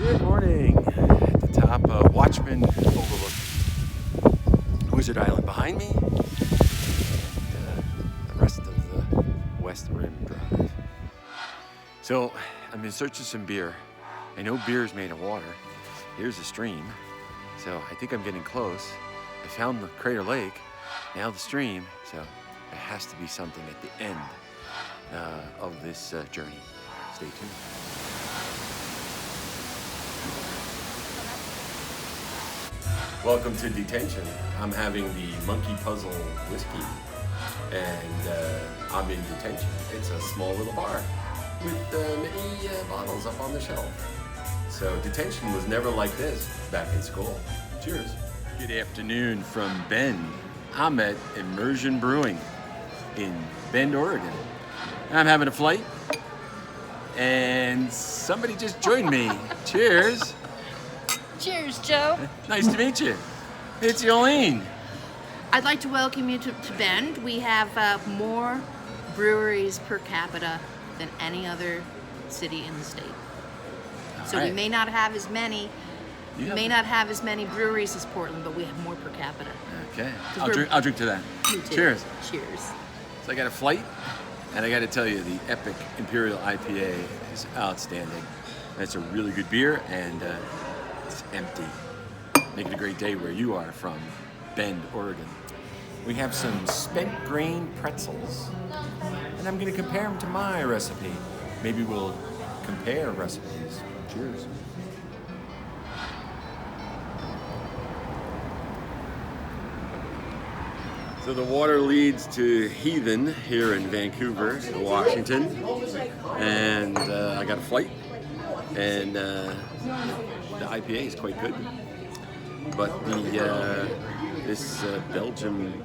Good morning at the top of Watchman overlook Wizard Island behind me, and the rest of the West Rim Drive. So I'm in search of some beer. I know beer is made of water. Here's a stream, so I think I'm getting close. I found the Crater Lake, now the stream, so there has to be something at the end of this journey. Stay tuned. Welcome to detention. I'm having the Monkey Puzzle whiskey, and I'm in detention. It's a small little bar with many bottles up on the shelf. So detention was never like this back in school. Cheers. Good afternoon from Bend. I'm at Immersion Brewing in Bend, Oregon. I'm having a flight, and somebody just joined me. Cheers. Cheers, Joe. Nice to meet you. It's Yolene. I'd like to welcome you to Bend. We have more breweries per capita than any other city in the state. So we may not have as many. We may not have as many breweries as Portland, but we have more per capita. Okay. I'll drink to that. Me too. Cheers. Cheers. So I got a flight, and I got to tell you, the Epic Imperial IPA is outstanding. It's a really good beer, and it's empty. Make it a great day where you are from, Bend, Oregon. We have some spent grain pretzels, and I'm going to compare them to my recipe. Maybe we'll compare recipes. Cheers. So the water leads to Heathen here in Vancouver, Washington, and I got a flight, and the IPA is quite good, but this Belgium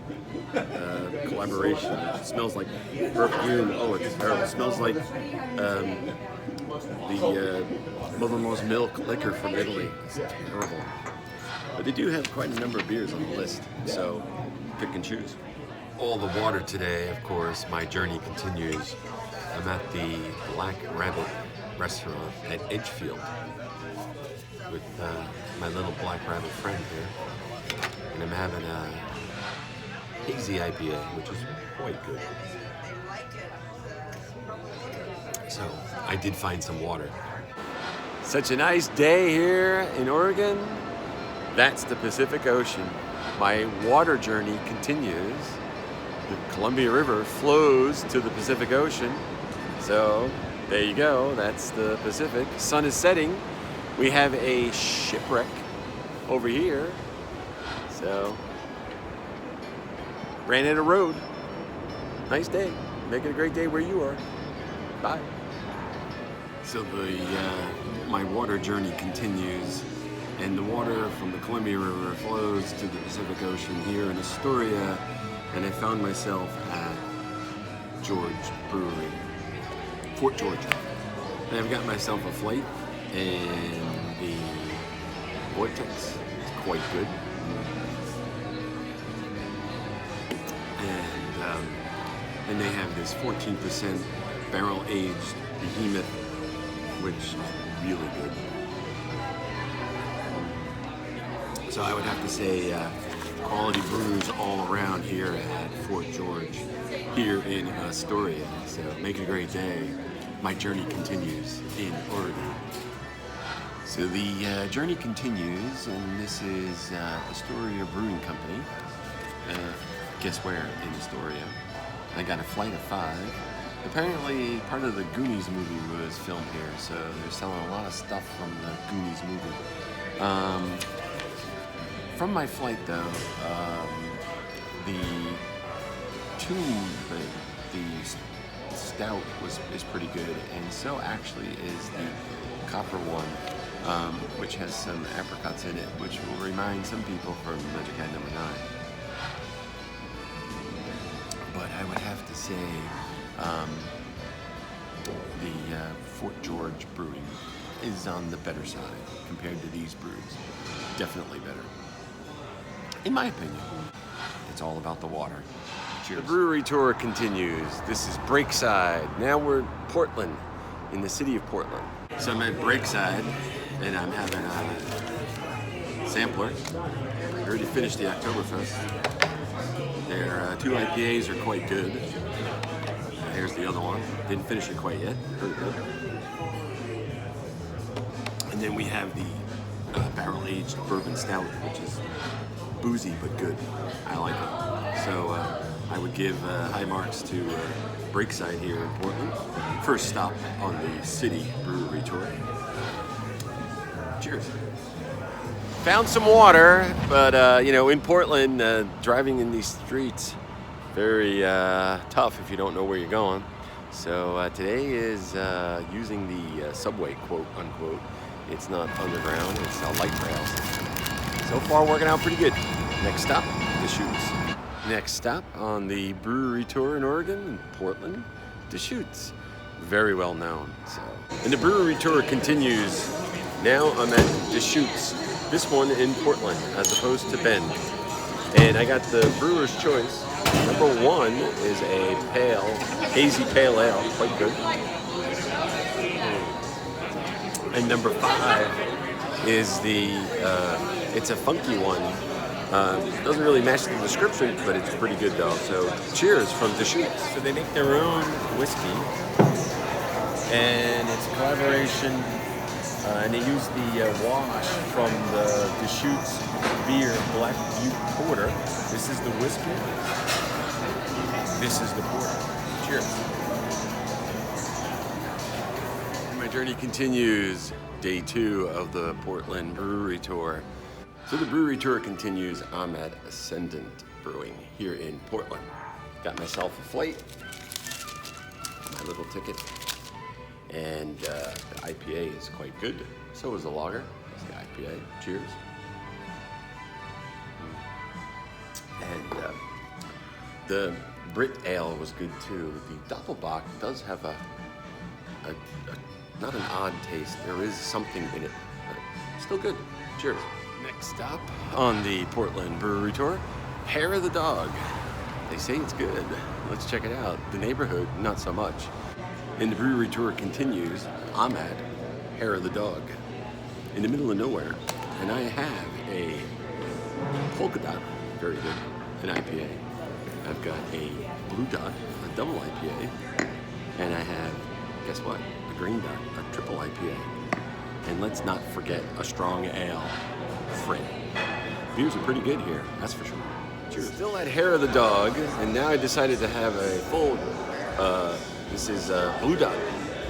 collaboration, it smells like perfume. Oh, it's terrible. It smells like the mother-in-law's milk liquor from Italy. It's terrible. But they do have quite a number of beers on the list, so pick and choose. All the water today, of course. My journey continues. I'm at the Black Rabbit restaurant at Edgefield with my little Black Rabbit friend here, and I'm having a hazy IPA, which is quite good. So I did find some water. Such a nice day here in Oregon. That's the Pacific Ocean. My water journey continues. The Columbia River flows to the Pacific Ocean. So there you go, that's the Pacific. Sun is setting. We have a shipwreck over here. So ran out of road. Nice day. Make it a great day where you are. Bye. So my water journey continues, and the water from the Columbia River flows to the Pacific Ocean here in Astoria, and I found myself at George Brewery, Fort George. And I've got myself a flight, and the Vortex is quite good. And they have this 14% barrel-aged behemoth, which is really good. So I would have to say quality brews all around here at Fort George, here in Astoria. So make it a great day. My journey continues in Oregon. So the journey continues, and this is Astoria Brewing Company. Guess where? In Astoria. I got a flight of 5. Apparently, part of the Goonies movie was filmed here, so they're selling a lot of stuff from the Goonies movie. From my flight, though, the stout is pretty good, and so actually is the copper one, which has some apricots in it, which will remind some people from Magic Hat number 9. But I would have to say the Fort George Brewing is on the better side compared to these brews. Definitely better. In my opinion. It's all about the water. Cheers. The brewery tour continues. This is Breakside. Now we're in Portland, in the city of Portland. So I'm at Breakside, and I'm having a sampler. I already finished the Oktoberfest. Their 2 IPAs are quite good. Here's the other one. Didn't finish it quite yet. Very good. And then we have the barrel-aged bourbon stout, which is boozy but good. I like it. So I would give high marks to Breakside here in Portland. First stop on the city brewery tour. Cheers. Found some water, but in Portland, driving in these streets, very tough if you don't know where you're going. So today is using the subway, quote unquote. It's not underground, it's a light rail system. So far working out pretty good. Next stop, Deschutes. Next stop on the brewery tour in Oregon, in Portland, Deschutes. Very well known. And the brewery tour continues. Now I'm at Deschutes. This one in Portland, as opposed to Bend. And I got the brewer's choice. Number 1 is a hazy pale ale, quite good. And number 5 is it's a funky one. Doesn't really match the description, but it's pretty good though. So cheers from Deschutes. So they make their own whiskey, and it's a collaboration. And they use the wash from the Deschutes beer Black Butte Porter. This is the whiskey. This is the porter. Cheers. My journey continues. Day 2 of the Portland Brewery Tour. So the brewery tour continues. I'm at Ascendant Brewing here in Portland. Got myself a flight, my little ticket, and the IPA is quite good. So is the lager. It's the IPA. Cheers. And the Brit Ale was good too. The Doppelbock does have a not an odd taste. There is something in it, but still good. Cheers. Next stop on the Portland Brewery Tour, Hair of the Dog. They say it's good. Let's check it out. The neighborhood, not so much. And the brewery tour continues. I'm at Hair of the Dog in the middle of nowhere, and I have a Polka Dot, very good, an IPA. I've got a Blue Dot, a double IPA, and I have, guess what, a Green Dot, a triple IPA. And let's not forget a strong ale, Fred. Beers are pretty good here, that's for sure. Cheers. Still at Hair of the Dog, and now I decided to have a full, this is Blue Dot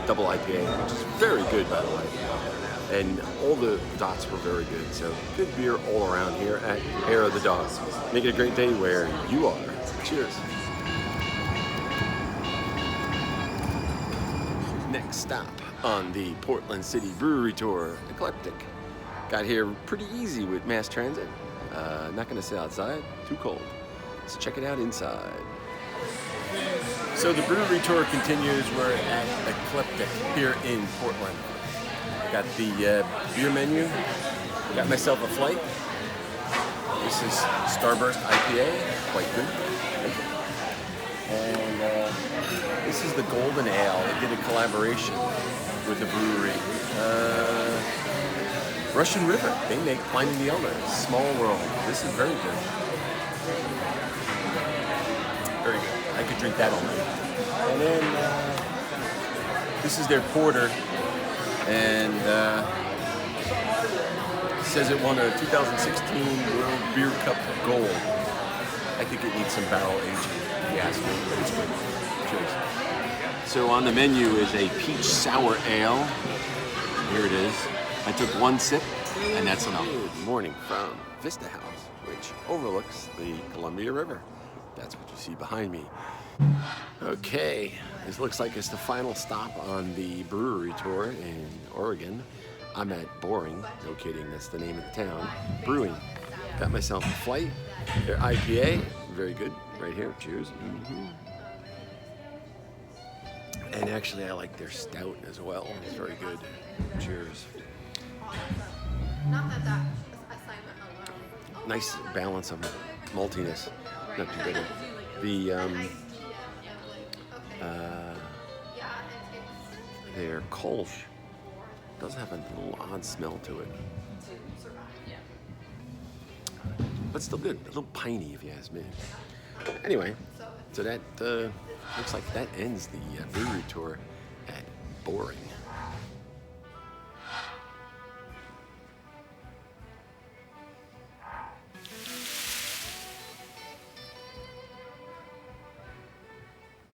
double IPA, which is very good, by the way. And all the dots were very good, so good beer all around here at Hair of the Dog. Make it a great day where you are. Cheers. Next stop on the Portland City Brewery Tour, Eclectic. Got here pretty easy with mass transit. Not gonna sit outside, too cold. Let's check it out inside. So the brewery tour continues. We're at Eclectic here in Portland. Got the beer menu. Got myself a flight. This is Starburst IPA, quite good. And this is the Golden Ale. They did a collaboration with the brewery. Russian River. They make Climbing the Elder. Small World. This is very good. Very good. I could drink that all night. And then this is their porter, and it says it won a 2016 World Beer Cup Gold. I think it needs some barrel aging, if you ask me, but it's good. Cheers. So on the menu is a peach sour ale. Here it is. I took one sip, and that's enough. Good morning from Vista House, which overlooks the Columbia River. That's what you see behind me. Okay, this looks like it's the final stop on the brewery tour in Oregon. I'm at Boring, no kidding, that's the name of the town, Brewing. Got myself a flight, their IPA, very good, right here, cheers. And actually I like their stout as well, it's very good, cheers. Nice balance of maltiness, not too bitter. Their Kolsch does have a little odd smell to it. But still good, a little piney if you ask me. Anyway, so that looks like that ends the brewery tour at Boring.